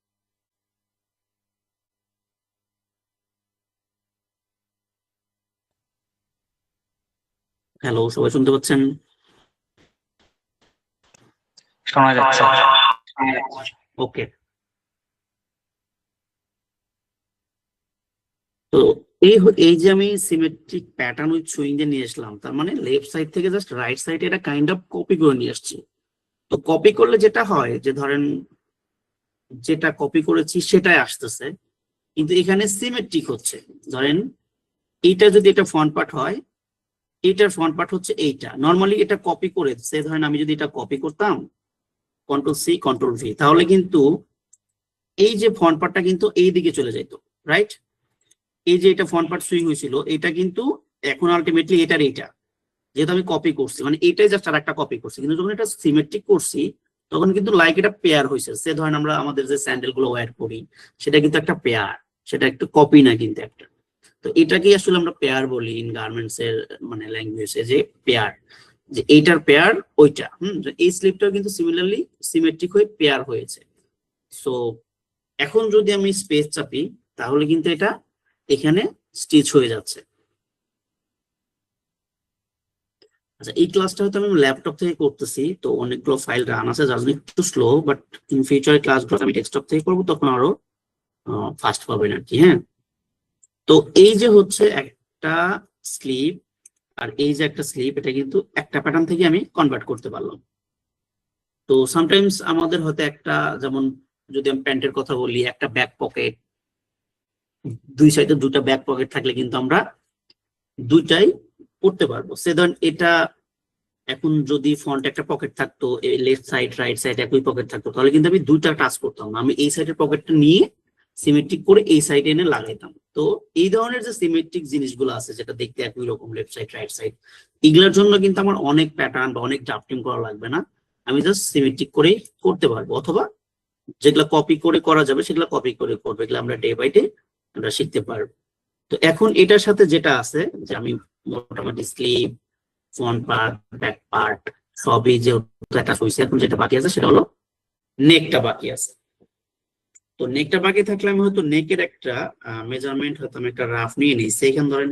হ্যালো সবাই শুনতে পাচ্ছেন? শোনা যাচ্ছে। ওকে। তো এই যে আমি সিমেট্রিক প্যাটার্ন উইথ সুইং যে নিয়ে আসলাম, তার মানে লেফট সাইড থেকে জাস্ট রাইট সাইডে এটা কাইন্ড অফ কপি করে নিয়ে আসছি। তো কপি করলে যেটা হয় যে ধরেন যেটা কপি করেছি সেটাই আসতেছে, কিন্তু এখানে সিমেট্রিক হচ্ছে। ধরেন এইটা যদি এটা ফ্রন্ট পার্ট হয়, এইটার ফ্রন্ট পার্ট হচ্ছে এইটা, নর্মালি এটা কপি করে সে ধরেন আমি যদি এটা কপি করতাম Ctrl+C Ctrl+V, তাহলে কিন্তু এই যে ফ্রন্ট পার্টটা কিন্তু এই দিকে চলে যেত, রাইট? এই যে এটা ফ্রন্ট পার্ট সুইং হয়েছিল, এটা কিন্তু এখন আলটিমেটলি এটার এইটা, যেহেতু আমি কপি করছি মানে এইটাই জাস্ট আর একটা কপি করছি, কিন্তু যখন এটা সিমেট্রিক করছি তখন কিন্তু লাইক এটা পেয়ার হয়েছে। সে ধরেন আমরা আমাদের যে স্যান্ডেল গুলো ওয়্যার করি সেটা কিন্তু একটা পেয়ার, সেটা একটা কপি না কিন্তু একটা। তো এটাকেই আসলে আমরা পেয়ার বলি ইন গার্মেন্টস এর মানে ল্যাঙ্গুয়েজে, যে পেয়ার, যে এইটার পেয়ার ওইটা। এই স্লিপটাও কিন্তু সিমিলারলি সিমেট্রিক হয়ে পেয়ার হয়েছে। সো এখন যদি আমি স্পেস চাপি তাহলে কিন্তু এটা এখানে স্টিচ হয়ে যাচ্ছে। আচ্ছা, এই ক্লাসটা হয়তো আমি ল্যাপটপ থেকে করতেছি, তো অনেকগুলো ফাইল রান আছে যার জন্য একটু স্লো, বাট ইন ফিউচার ক্লাসগুলো আমি ডেস্কটপ থেকে করবো, তখন আরো ফাস্ট পাবেন আর কি। হ্যাঁ, তো এই যে হচ্ছে একটা স্লিপ আর এই যে একটা স্লিপ, এটা কিন্তু একটা প্যাটার্ন থেকে আমি কনভার্ট করতে পারলাম। তো সামটাইমস আমাদের হয়তো একটা, যেমন যদি আমি প্যান্টের কথা বলি, একটা ব্যাক পকেট, দুই সাইডে দুটা ব্যাক পকেট থাকলে কিন্তু আমরা দুইটাই করতে পারবো। সে ধরেন এটা এখন যদি ফ্রন্ট একটা পকেট থাকতো, লেফট সাইড রাইট সাইড একই পকেট থাকতো, তাহলে কিন্তু আমি দুইটা টাচ করতাম না, আমি এই সাইডের পকেটটা নিয়ে সিমেট্রিক করে এই সাইডে এনে লাগাইতাম। তো এই ধরনের যে সিমেট্রিক জিনিসগুলো আছে যেটা দেখতে একই রকম লেফট সাইড রাইট সাইড, এগুলোর জন্য কিন্তু আমার অনেক প্যাটার্ন বা অনেক ড্রাফটিং করা লাগবে না, আমি জাস্ট সিমেট্রিক করেই করতে পারবো। অথবা যেগুলো কপি করে করা যাবে সেগুলো কপি করে করবো, এগুলো আমরা ডে বাই ডে আমরা শিখতে পারবো। তো এখন এটার সাথে যেটা আছে যে আমি মোটামুটি slip, front part, back part সবই যে একটা হয়েছে, এখন যেটা বাকি আছে সেটা হলো নেকটা বাকি আছে। তো নেকটা বাকি থাকলে আমি হয়তো নেকের একটা মেজারমেন্ট হয়তো আমি একটা রাফ নিয়ে নিই। সেইখানে ধরেন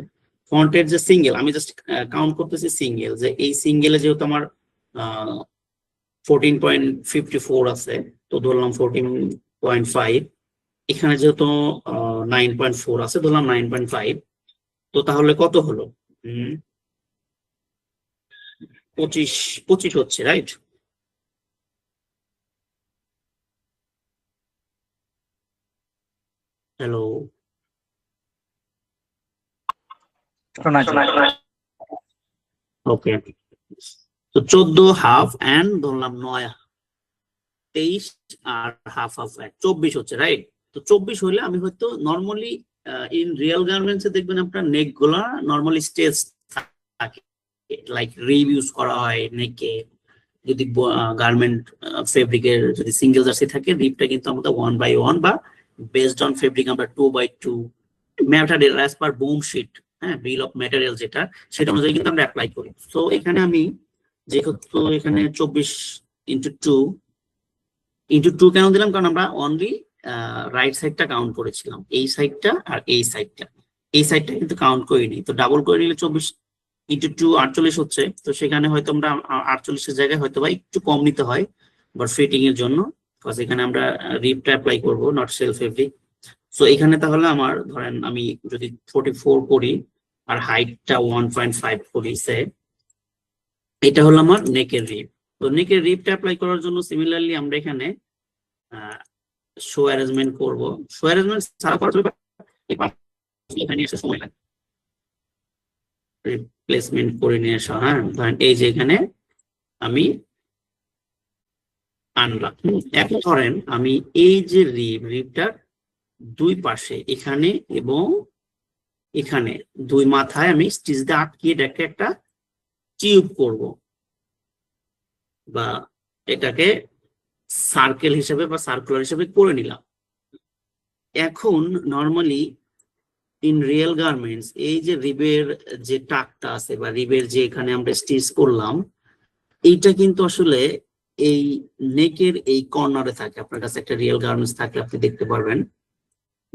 ফ্রন্টের যে সিঙ্গেল, আমি জাস্ট কাউন্ট করতেছি সিঙ্গেল, যে এই সিঙ্গেলে যেহেতু আমার 14.54 আছে, তো ধরলাম 14.5, এখানে যেহেতু 9.4 আছে, ধরলাম 9.5, তো তাহলে কত হলো? 25 25 হচ্ছে, রাইট? হ্যালো শোনা যায়। ওকে, তো 14 হাফ এন্ড ধরলাম 9 23 আর হাফ হাফ 24 হচ্ছে, রাইট? তো 24 হলে আমি হয়তো নর্মালি ইন রিয়েল গার্মেন্টস এ দেখবেন আপনার নেক গুলা নর্মালি স্টেজ থাকে, লাইক রিভ ইউজ করা হয় নেকে। যদি গার্মেন্ট ফেব্রিকের যদি সিঙ্গেল জার্সি থাকে, রিপটা কিন্তু আমাদের 1/1 বা বেসড অন ফেব্রিক আমরা 2/2 material as per BOM sheet, হ্যাঁ, বিল অফ ম্যাটেরিয়াল যেটা, সেটা অনুযায়ী কিন্তু আমরা অ্যাপ্লাই করি। তো এখানে আমি যেহেতু এখানে 24x2 কেন দিলাম, কারণ আমরা অনলি রাইট সাইডটা কাউন্ট করেছিলাম, এই সাইডটা আর এই সাইডটা কিন্তু কাউন্ট করিনি। তো ডাবল করে নিলে 24x2 48 হচ্ছে। তো সেখানে হয়তো আমরা 48-এর জায়গায় হয়তো বা একটু কম নিতে হয় বাট ফিটিং এর জন্য, বিকজ এখানে আমরা রিপটা অ্যাপ্লাই করব, নট সেলফ ফেব্রিক। সো এখানে তাহলে আমার ধরেন আমি যদি 44 করি আর হাইটটা 1.5 করি, সে এটা হলো আমার নেকের রিপ। তো নেকের রিপটা অ্যাপ্লাই করার জন্য সিমিলারলি আমরা এখানে শো অ্যারেঞ্জমেন্ট করব। শো অ্যারেঞ্জমেন্ট ছাড়া করা যাবে, এখানে এসে সময় লাগে রিপ্লেসমেন্ট করে নিয়ে আসা। হ্যাঁ, ধরেন এই যে এখানে আমি আনলাম। এখন ধরেন আমি এই যে রিপটার দুই পাশে এখানে এবং এখানে দুই মাথায় আমি স্টিচ দিয়ে আটকিয়ে এটাকে একটা টিউব করব, বা এটাকে সার্কেল হিসেবে বা সার্কুলার হিসেবে করে নিলাম। এখন নর্মালি ইন রিয়েল গার্মেন্টস এই যে রিবের যে টাকটা আছে বা রিবের যে এখানে আমরা স্টিচ করলাম, এইটা কিন্তু আসলে এই নেকের এই কর্নারে থাকে। আপনার কাছে একটা রিয়েল গার্মেন্টস থাকলে আপনি দেখতে পারবেন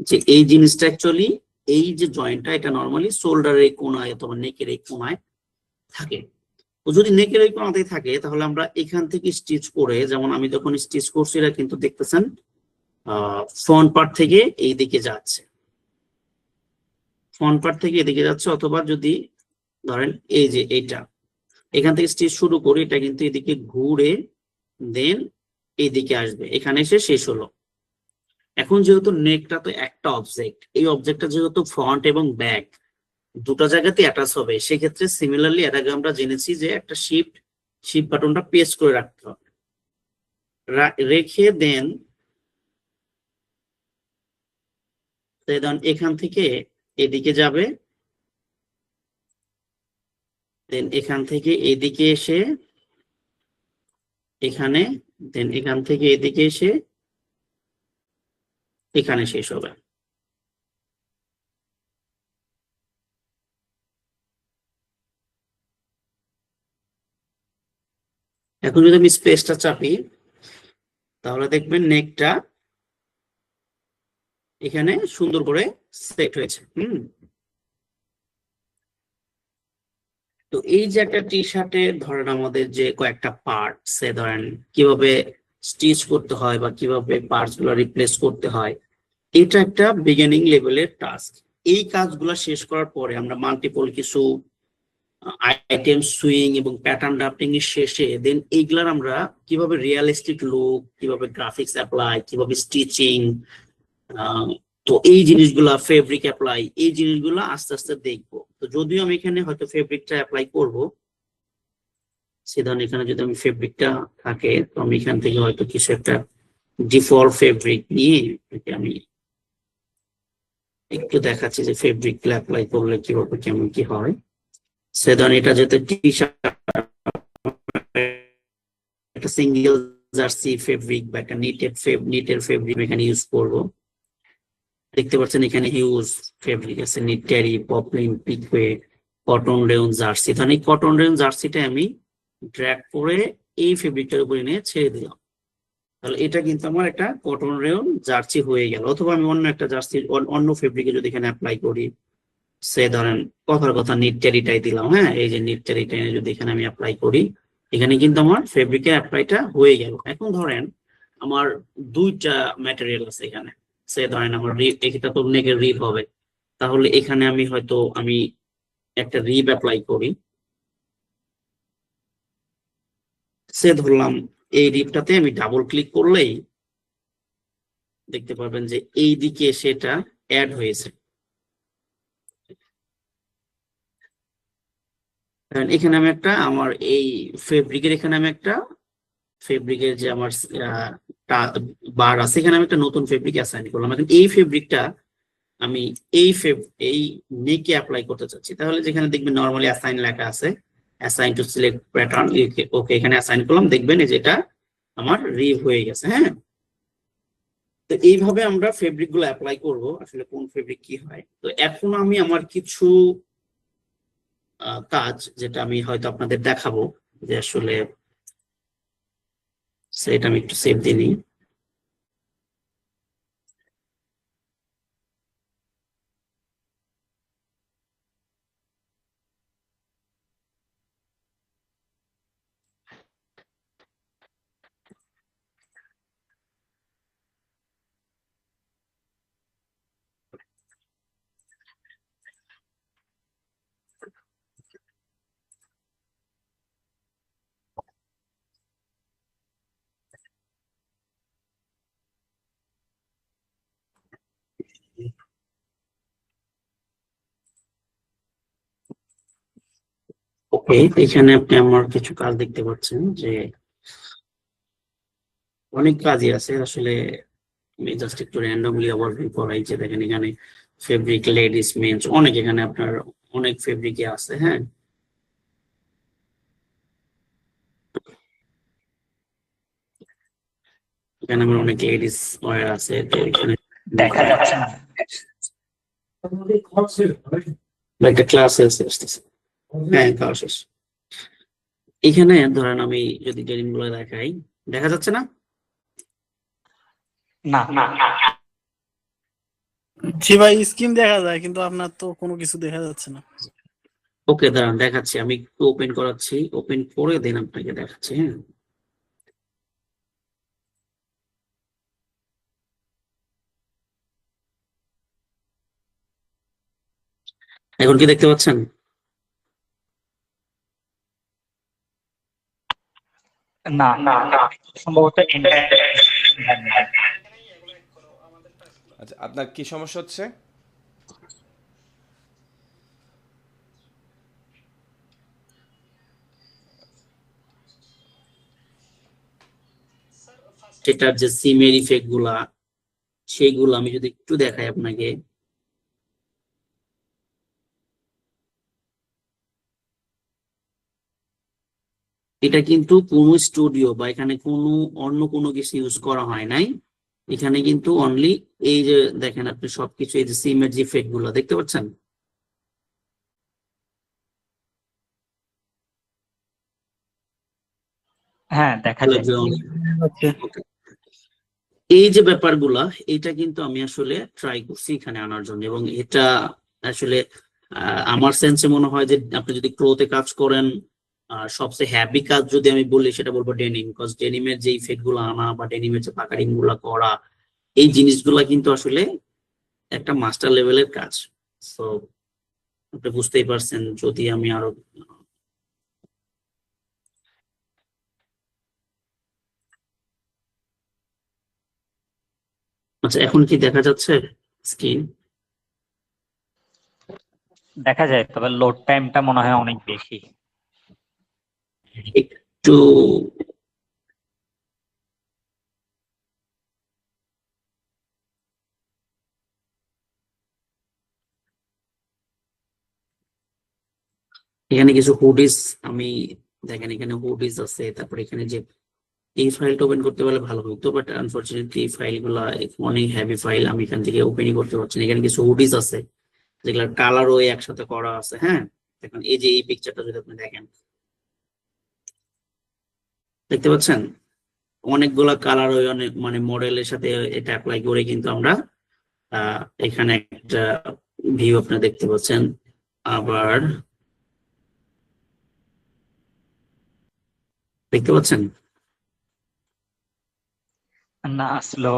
যে এই জিনিসটা অ্যাকচুয়ালি এই যে জয়েন্টটা, এটা নর্মালি শোল্ডারের এই কোনায় অথবা নেকের এই কোনায় থাকে। তো যদি নেকের এই কোনাতে থাকে তাহলে আমরা এখান থেকে স্টিচ করে, যেমন আমি যখন স্টিচ করছি এটা কিন্তু দেখতেছেন ফ্রন্ট পার্ট থেকে এই দিকে যাচ্ছে, ফ্রন্ট পার্ট থেকে এদিকে যাচ্ছে, অথবা যদি ধরেন এই যে এইটা এখান থেকে স্টিচ শুরু করি, এটা কিন্তু এদিকে ঘুরে দেন এইদিকে আসবে, এখানে এসে শেষ হলো। এখন যেহেতু নেকটা তো একটা অবজেক্ট, এই অবজেক্টটা যেহেতু ফ্রন্ট এবং ব্যাক দুটো জায়গাতে অ্যাটাচ হবে, সেক্ষেত্রে সিমিলারলি এর আগে আমরা জেনেছি যে একটা শিফট বাটনটা প্রেস করে রাখতে হবে, রেখে দেন এখান থেকে এদিকে যাবে, দেন এখান থেকে এদিকে এসে এখানে, দেন এখান থেকে এদিকে এসে এখানে শেষ হবে। এখন যদি আমি স্পেসটা চাপি তাহলে দেখবেন নেকটা এখানে সুন্দর করে সেট হয়েছে। তো এই যে একটা টি শার্টে ধরেন আমাদের যে কয়েকটা পার্ট, সে ধরেন কিভাবে স্টিচ করতে হয় বা কিভাবে পার্টস গুলো রিপ্লেস করতে হয়, এটা একটা বিগিনিং লেভেলের টাস্ক। এই কাজগুলো শেষ করার পরে আমরা মাল্টিপল কিছু আইটেম সুইং এবং প্যাটার্ন ড্রাফটিং এর শেষে দেন এইগুলার আমরা কিভাবে রিয়েলিস্টিক লুক, কিভাবে গ্রাফিক্স অ্যাপ্লাই, কিভাবে স্টিচিং, তো এই জিনিসগুলা ফেব্রিক অ্যাপ্লাই, এই জিনিসগুলো আস্তে আস্তে দেখবো। তো যদিও আমি এখানে হয়তো ফেব্রিকটা অ্যাপ্লাই করবো, সেখানে এখানে যদি আমি ফেব্রিকটা থাকে তো আমি এখান থেকে হয়তো কিছু একটা ডিফল্ট ফেব্রিক নিয়ে আমি একটু দেখাচ্ছি যে ফেব্রিক অ্যাপ্লাই করলে কিভাবে কেমন কি হয়। সেদান এটা যেতে টি শার্ট একটা সিঙ্গেল জার্সি ফেব্রিক বা একটা নিটের ফেব্রিক এখানে ইউজ করব। দেখতে পাচ্ছেন এখানে হিউজ ফেব্রিক আছে, নিট টেরি, পপলিন, পিকওয়ে, কটন রেয়ন জার্সি। তাহলে এই কটন রেয়ন জার্সিটা আমি ড্র্যাগ করে এই ফেব্রিকটার উপরে নিয়ে ছেড়ে দিলাম, তাহলে এটা কিন্তু আমার একটা কটন রেয়ন জার্সি হয়ে গেল। অথবা আমি অন্য একটা জার্সি অন্য ফেব্রিকে যদি এখানে অ্যাপ্লাই করি, সে ধরেন কথার কথা নিট টেরিটাই দিলাম, হ্যাঁ, এই যে নিট টেরিটা যদি এখানে আমি অ্যাপ্লাই করি, এখানে কিন্তু আমার ফেব্রিকের অ্যাপ্লাইটা হয়ে গেল। এখন ধরেন আমার দুইটা ম্যাটেরিয়াল আছে এখানে, সে ধরেন আমার এটা তো নেকের রিব হবে, তাহলে এখানে আমি হয়তো আমি একটা রিব অ্যাপ্লাই করি, সে ধরলাম এই রিবটাতে আমি ডাবল ক্লিক করলেই দেখতে পাবেন যে এই দিকে সেটা অ্যাড হয়েছে। কারণ এখানে আমি একটা আমার এই ফেব্রিকের এখানে আমি একটা ফেব্রিকের যে আমার বার আছে এখানে আমি একটা নতুন ফেব্রিক অ্যাসাইন করলাম। এখন এই ফেব্রিকটা আমি এই নেকে অ্যাপ্লাই করতে চাচ্ছি, তাহলে যেখানে দেখবেন নর্মালি অ্যাসাইন লেখা আছে, অ্যাসাইন টু সিলেক্ট প্যাটার্ন, ওকে এখানে অ্যাসাইন করলাম, দেখবেন এই যেটা আমার রিভ হয়ে গেছে। হ্যাঁ, তো এইভাবে আমরা ফেব্রিক গুলো অ্যাপ্লাই করব, আসলে কোন ফেব্রিক কি হয়। তো এখন আমি আমার কিছু কাজ যেটা আমি হয়তো আপনাদের দেখাবো, যে আসলে সেটা আমি একটু সেভ দিয়ে নিই। ওকে, এখানে আপনি আমার কিছু কাজ দেখতে পাচ্ছেন, যে অনেক কাজই আছে আসলে। আমি জাস্ট একটু র্যান্ডমলি ওভারভিউ করাই, যে দেখেন এখানে ফেব্রিক, লেডিস, মেন্স, অনেক এখানে আপনার অনেক ফেব্রিকই আছে। হ্যাঁ, এখানে আমার অনেক লেডিস ওয়্যার আছে, তো এখানে দেখা যাচ্ছে না। একটা ক্লাস আসতেছে। হ্যাঁ, ক্লাস শেষ। এখানে ধরেন আমি যদি ডেনিম গুলো দেখাই, দেখা যাচ্ছে না? না জি ভাই, স্ক্রিন দেখা যায় কিন্তু আপনার তো কোনো কিছু দেখা যাচ্ছে না। ওকে, দাঁড়ান দেখাচ্ছি, আমি একটু ওপেন করাচ্ছি, ওপেন করে দেন আপনাকে দেখাচ্ছি। হ্যাঁ, এখন কি দেখতে পাচ্ছেন? না সম্ভবত ইন্টারনেট। আচ্ছা, আপনার কি সমস্যা হচ্ছে? সেটার যে সিমের ইফেক্ট গুলা, সেইগুলো আমি যদি একটু দেখাই আপনাকে, এটা কিন্তু কোনো স্টুডিও বা এখানে কোনো অন্য কোনো কিছু ইউজ করা হয় নাই। এখানে কিন্তু অনলি এই যে দেখেন আপনি সবকিছু, এই যে সিমের যে ইফেক্ট গুলো দেখতে পাচ্ছেন, হ্যাঁ, দেখা যায়। আচ্ছা, Okay. এই যে ব্যাপারগুলা, এটা কিন্তু আমি আসলে ট্রাই করছি এখানে আনার জন্য, এবং এটা আসলে আমার সেন্সে মনে হয় যে আপনি যদি ক্লোতে কাজ করেন, সবচেয়ে হ্যাপি কাজ যদি আমি বলি সেটা বলবো ডেনিম, বিকজ ডেনিমের যে ইফেক্ট গুলো আনা বা ডেনিমের যে প্যাকেটিং গুলা করা, এই জিনিসগুলা কিন্তু আসলে একটা মাস্টার লেভেলের কাজ। তো আপনি বুঝতেই পারছেন, যদি আমি আরো, আচ্ছা এখন কি দেখা যাচ্ছে স্ক্রিন? দেখা যায়, তবে লোড টাইমটা মনে হয় অনেক বেশি। একটু এখানে কিছু হুডিস, আমি দেখেন এখানে হুডিস আছে, তারপরে এখানে যে এই ফাইলটা ওপেন করতে পারলে ভালো হতো, বাট আনফরচুনেটলি এই ফাইলগুলো অনেক হেভি ফাইল, আমি এখান থেকে ওপেনই করতে পারছি না। এখানে কিছু হুডিস আছে যেগুলোর কালারও একসাথে করা আছে। হ্যাঁ, দেখুন এই যে এই পিকচারটা যদি আপনি দেখেন, দেখতে পাচ্ছেন অনেকগুলা কালার ওই অনেক মানে মডেলের সাথে এটা অ্যাপ্লাই করে কিন্তু আমরা এখানে একটা ভিউ আপনি দেখতে পাচ্ছেন। আবার দেখতে পাচ্ছেন, না আসলো।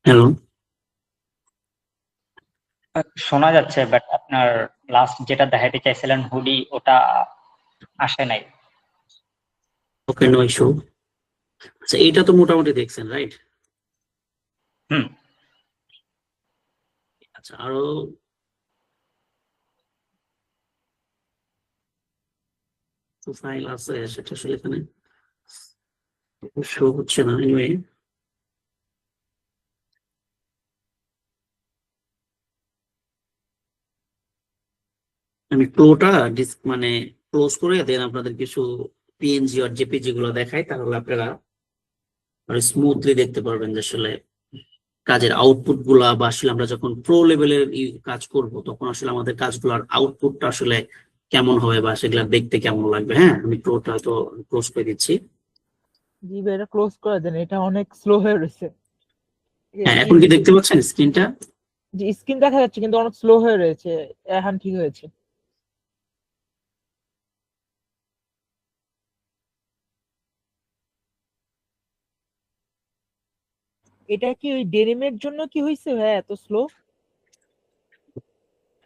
হ্যালো, শোনা যাচ্ছে, বাট আপনার লাস্ট যেটা দেখাইতে চাইছিলেন হুডি, ওটা আসে নাই। ওকে, নো ইস্যু। আচ্ছা, এইটা তো মোটামুটি দেখছেন, রাইট? হুম। আচ্ছা, আরো ফাইল আছে, সেটা আসলে এখানে শো হচ্ছে না। এনিওয়ে, আমি ফ্লোটা মানে ক্লোজ করে দেন আপনাদের কিছু পিএনজি আর জেপিজি গুলো দেখাই, তাহলে আপনারা স্মুথলি দেখতে পারবেন যে আসলে কাজের আউটপুট গুলা, বা আসলে আমরা যখন প্রো লেভেলের কাজ করব তখন আসলে আমাদের কাজগুলোর আউটপুটটা আসলে কেমন হবে বা সেগুলা দেখতে কেমন লাগবে। হ্যাঁ, আমি প্রোটা তো ক্লোজ করে দিচ্ছি। জি ভাই, এটা ক্লোজ করে দেন, এটা অনেক স্লো হয়ে রয়েছে। হ্যাঁ, এখন কি দেখতে পাচ্ছেন স্ক্রিনটা? জি, স্ক্রিন দেখা যাচ্ছে কিন্তু অনেক স্লো হয়ে রয়েছে। এখন ঠিক হয়েছে। এটা কি ওই ডেনিমের জন্য কি হয়েছে ভাই এত স্লো?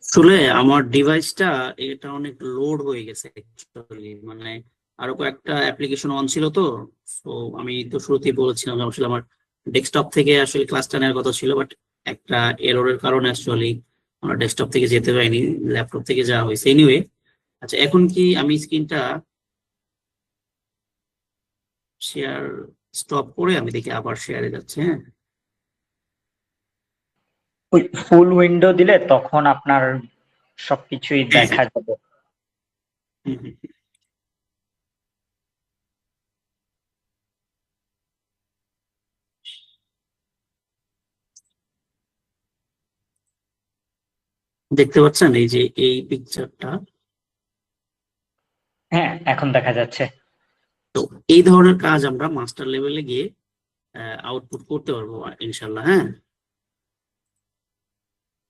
আসলে আমার ডিভাইসটা এটা অনেক লোড হয়ে গেছে actually। মানে আরো কয়েকটা অ্যাপ্লিকেশন অন ছিল তো। তো আমি তো শুরুতেই বলেছিলাম যে আসলে আমার ডেস্কটপ থেকে আসলে ক্লাসটা নেওয়ার কথা ছিল, বাট একটা এররের কারণে অ্যাকচুয়ালি আমার ডেস্কটপ থেকে যেতে পারিনি, ল্যাপটপ থেকে যাওয়া হয়েছে। এনিওয়ে, আচ্ছা, এখন কি আমি স্ক্রিনটা শেয়ার স্টপ করে আমি দেখি আবার শেয়ারে যাচ্ছে? হ্যাঁ, ওই ফুল উইন্ডো দিলে তখন আপনার সবকিছুই হ্যাঁ, দেখা যাবে। হুম, হুম। দেখতে পাচ্ছেন এই যে এই পিকচারটা? হ্যাঁ, এখন দেখা যাচ্ছে। তো এই ধরনের কাজ আমরা মাস্টার লেভেলে গিয়ে আউটপুট করতে পারবো ইনশাল্লাহ। হ্যাঁ,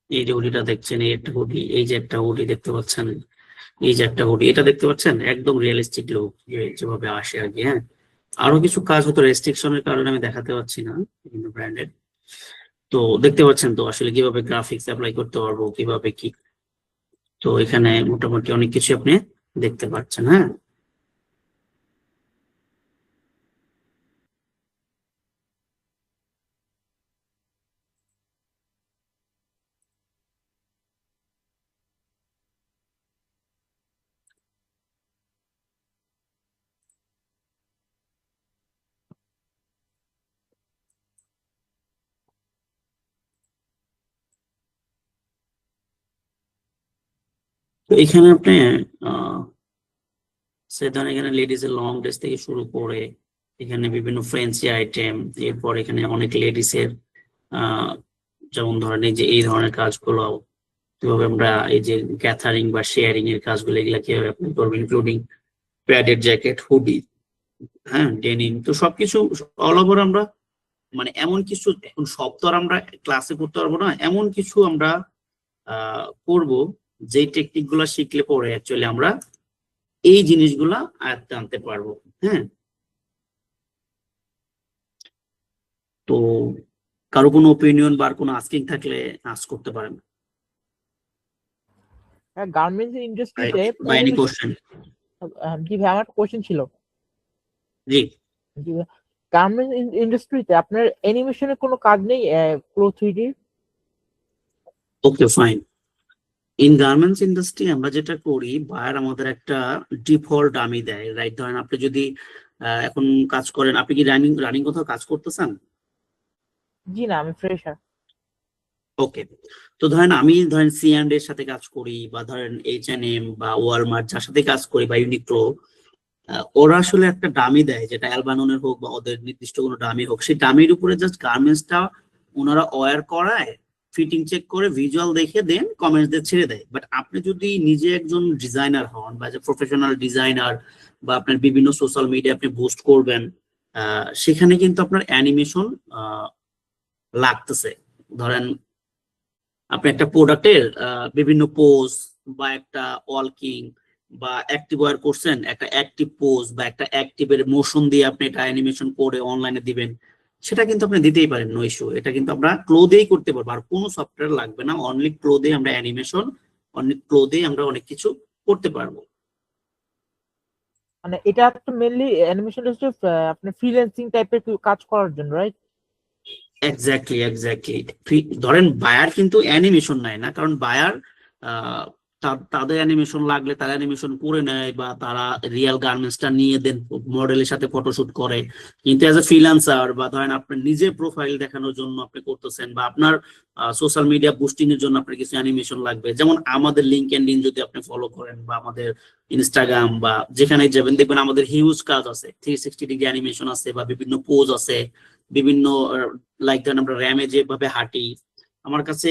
এই যে হুডিটা দেখছেন, এই একটা হুডি, এই যে একটা হুডি দেখতে পাচ্ছেন, এই যে একটা হুডি, এটা দেখতে পাচ্ছেন একদম রিয়েলিস্টিক লুক যেভাবে আসে আর কি। হ্যাঁ, আরো কিছু কাজ হয়তো রেস্ট্রিকশনের কারণে আমি দেখাতে পারছি না বিভিন্ন ব্র্যান্ডের। তো দেখতে পাচ্ছেন তো আসলে কিভাবে গ্রাফিক্স অ্যাপ্লাই করতে পারবো, কিভাবে কি। তো এখানে মোটামুটি অনেক কিছু আপনি দেখতে পাচ্ছেন। হ্যাঁ, তো এখানে আপনি আহ সে ধরেন এখানে লেডিস এর লং ড্রেস থেকে শুরু করে এখানে বিভিন্ন ফ্যান্সি আইটেম, এরপর এখানে অনেক লেডিস এর আহ যেমন ধরেন এই যে এই ধরনের কাজগুলো কিভাবে আমরা, এই যে গ্যাথারিং বা শেয়ারিং এর কাজগুলো, এগুলা কিভাবে আপনি করবেন, ইনক্লুডিং প্যাডেড জ্যাকেট, হুডি, হ্যাঁ, ডেনিম, তো সবকিছু অল ওভার আমরা, মানে এমন কিছু, এখন সব তো আর আমরা ক্লাসে করতে পারবো না, এমন কিছু আমরা করব যে টেকনিক গুলা শিখলে পরে অ্যাকচুয়ালি আমরা এই জিনিসগুলা আয়ত্তে আনতে পারবো। হ্যাঁ, তো কারো কোনো ওপিনিয়ন বা কোনো আস্কিং থাকলে আস্ক করতে পারেন। গার্মেন্টস ইন্ডাস্ট্রিতে বা এনি কোশ্চেন? জি ভাই, আমার কোশ্চেন ছিল। জি, জি ভাই, গার্মেন্টস ইন্ডাস্ট্রিতে আপনার অ্যানিমেশনের কোনো কাজ নেই pro 3D? Okay, fine. In garments industry আমরা যেটা করি, বায়ার আমাদের একটা ডিফল্ট ডামি দেয়, রাইট? ধরেন আপনি যদি এখন কাজ করেন, আপনি কি রানিং রানিং কোথাও কাজ করতেছেন? জি না, আমি ফ্রেশার। ওকে, তো ধরেন সি&এর সাথে কাজ করি, বা ধরেন H&M বা ওয়ালমার্ট যার সাথে কাজ করি, বা ইউনিক্লো, ওরা আসলে একটা ডামি দেয়, যেটা অ্যালবাননের হোক বা ওদের নির্দিষ্ট কোনো ডামি হোক, সেই ডামির উপরে জাস্ট গার্মেন্টসটা ওনারা ওয়্যার করায়, ফিটিং চেক করে, ভিজুয়াল দেখে দেন কমেন্টস দিয়ে ছেড়ে দেয়। বাট আপনি যদি নিজে একজন ডিজাইনার হন বা যে প্রফেশনাল ডিজাইনার, বা আপনার বিভিন্ন সোশ্যাল মিডিয়া আপনি বুস্ট করবেন, সেখানে কিন্তু আপনার অ্যানিমেশন লাগতেছে। ধরেন আপনি একটা প্রোডাক্টের বিভিন্ন পোজ, বা একটা ওয়ালকিং বা অ্যাক্টিভ ওয়্যার করছেন, একটা অ্যাক্টিভ পোজ বা একটা অ্যাক্টিভের মোশন দিয়ে আপনি এটা অ্যানিমেশন করে অনলাইনে দিবেন, সেটা কিন্তু আপনি দিতেই পারেন, নো ইস্যু। এটা কিন্তু আমরা ক্লোদেই করতে পারবো, আর কোনো সফটওয়্যার লাগবে না, অনলি ক্লোদে আমরা অ্যানিমেশন, অনলি ক্লোদে আমরা অনেক কিছু করতে পারবো। মানে এটা একটা মেনলি অ্যানিমেশন হচ্ছে আপনি ফ্রিল্যান্সিং টাইপের কাজ করার জন্য, রাইট? Exactly exactly. ধরেন বায়ার কিন্তু অ্যানিমেশন নেয় না, কারণ বায়ার তাদের অ্যানিমেশন লাগলে তারা অ্যানিমেশন করে নেয়, বা তারা রিয়েল গার্মেন্টসটা নিয়ে দেন মডেলের সাথে ফটোশুট করে। কিন্তু অ্যাজ এ ফ্রিল্যান্সার, বা ধরেন আপনার নিজের প্রোফাইল দেখানোর জন্য আপনি করতেছেন, বা আপনার সোশ্যাল মিডিয়া বুস্টিং এর জন্য আপনার কিছু অ্যানিমেশন লাগবে, যেমন আমাদের লিঙ্কডইন যদি আপনি ফলো করেন, বা আমাদের ইনস্টাগ্রাম, বা যেখানে যাবেন দেখবেন আমাদের হিউজ কাজ আছে, 360 ডিগ্রি অ্যানিমেশন আছে, বা বিভিন্ন পোজ আছে, বিভিন্ন লাইক ধরেন আমরা র্যামে যেভাবে হাঁটি। আমার কাছে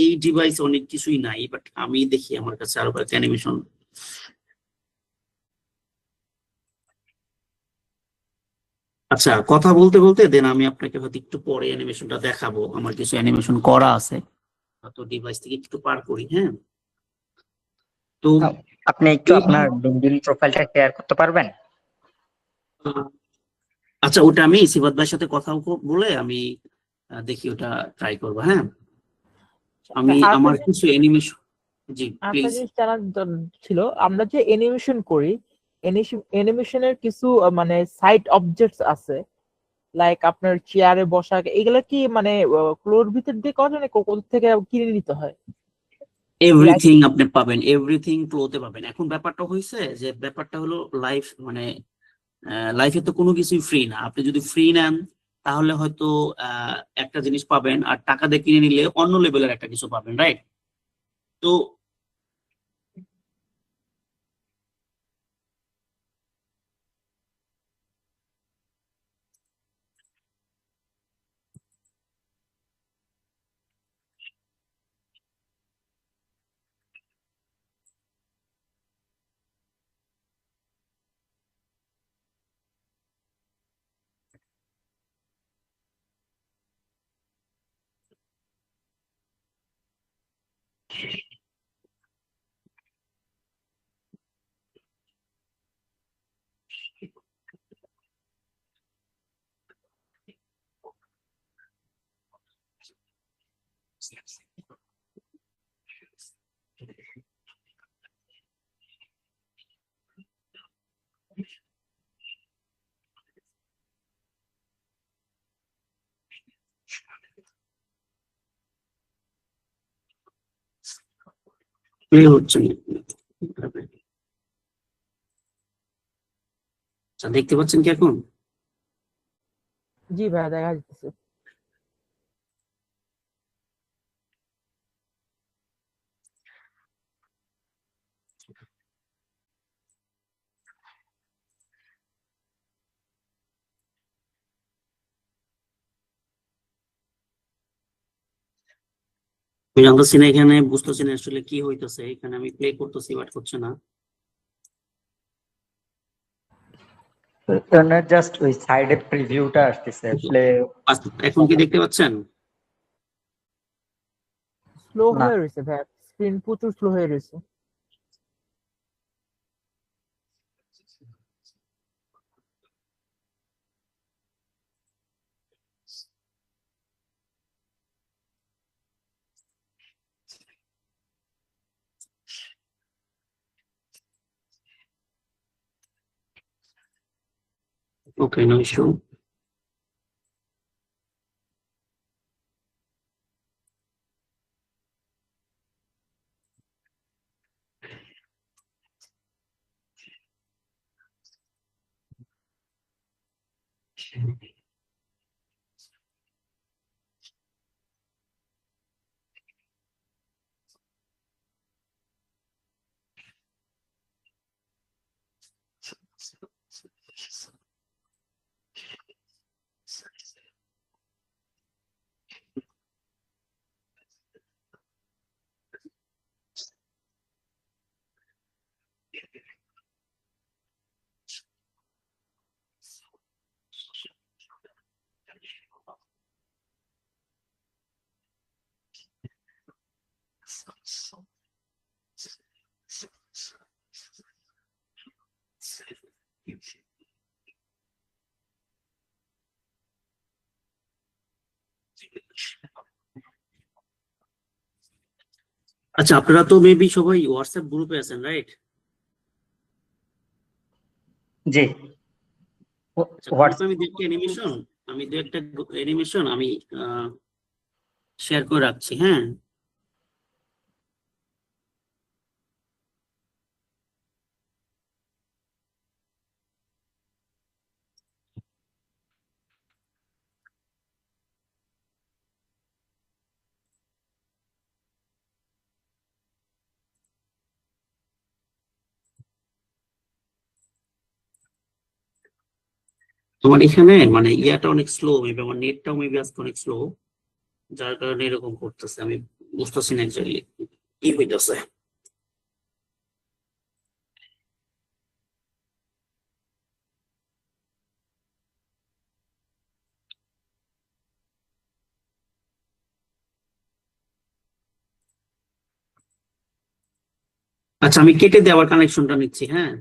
এই ডিভাইস অনেক কিছুই নাই, বাট আমি দেখি আমার কাছে আরো কয়েকটা অ্যানিমেশন। আচ্ছা, কথা বলতে বলতে দেন আমি আপনাকে হয়তো একটু পরে অ্যানিমেশনটা দেখাবো, আমার কিছু অ্যানিমেশন করা আছে। তো ডিভাইস থেকে একটু পার করি, হ্যাঁ। তো আপনি একটু এই আপনার লিঙ্কডইন প্রোফাইলটা শেয়ার করতে পারবেন? আচ্ছা, ওটা আমি সিবাত ভাইয়ের সাথে কথা বলে আমি দেখি ওটা ট্রাই করবো, হ্যাঁ। আমি আরেকটা আমার জিনিস কিছু অ্যানিমেশন, জি আরেকটা প্লিজ। জিনিস জানার ছিল, আমরা যে অ্যানিমেশন করি, অ্যানিমেশনের কিছু মানে সাইড অবজেক্টস আছে, লাইক আপনার চেয়ারে বসা, এগুলা কি মানে ফ্লোর ভিতর দিয়ে করা যায়, না কোথা থেকে কিনে নিতে হয়? লাইক এভরিথিং আপনি পাবেন, এভরিথিং ফ্লোতে পাবেন। এখন ব্যাপারটা হয়েছে যে ব্যাপারটা হলো লাইফ, মানে লাইফে তো কোনো কিছুই ফ্রি না। আপনি যদি ফ্রি নেন তাহলে হয়তো একটা জিনিস পাবেন, আর টাকা দিয়ে কিনে নিলে অন্য লেভেলের একটা কিছু পাবেন, রাইট? তো প্লে হচ্ছে না। আচ্ছা, দেখতে পাচ্ছেন কি এখন? জি ভাইয়া, দেখা যাচ্ছে। আমি জানতেছি না এখানে, বুঝতেছি না আসলে কি হইতেছে। এখানে আমি প্লে করতেছি বাট হচ্ছে না। জাস্ট ওই সাইডে প্রিভিউটা আসতেছে, প্লে। এখন কি দেখতে পাচ্ছেন? স্লো না, হয়ে রয়েছে ভাইয়া, স্ক্রিন প্রচুর স্লো হয়ে রয়েছে। ওকে, নো ইস্যু। আচ্ছা, আপনারা তো মেবি সবাই হোয়াটসঅ্যাপ গ্রুপে আছেন, রাইট? জি, আচ্ছা, হোয়াটস গ্রুপে আমি দু একটা অ্যানিমেশন আমি শেয়ার করে রাখছি, হ্যাঁ? তোমার এখানে মানে ইয়াটা অনেক স্লো, মেবি আমার নেটটাও মেবি আজকে অনেক স্লো, যার কারণে এরকম করতেছে। আমি বুঝতেছি না এক্স্যাক্টলি কি হইতেছে। আচ্ছা, আমি কেটে দিয়ে আবার কানেকশনটা নিচ্ছি, হ্যাঁ?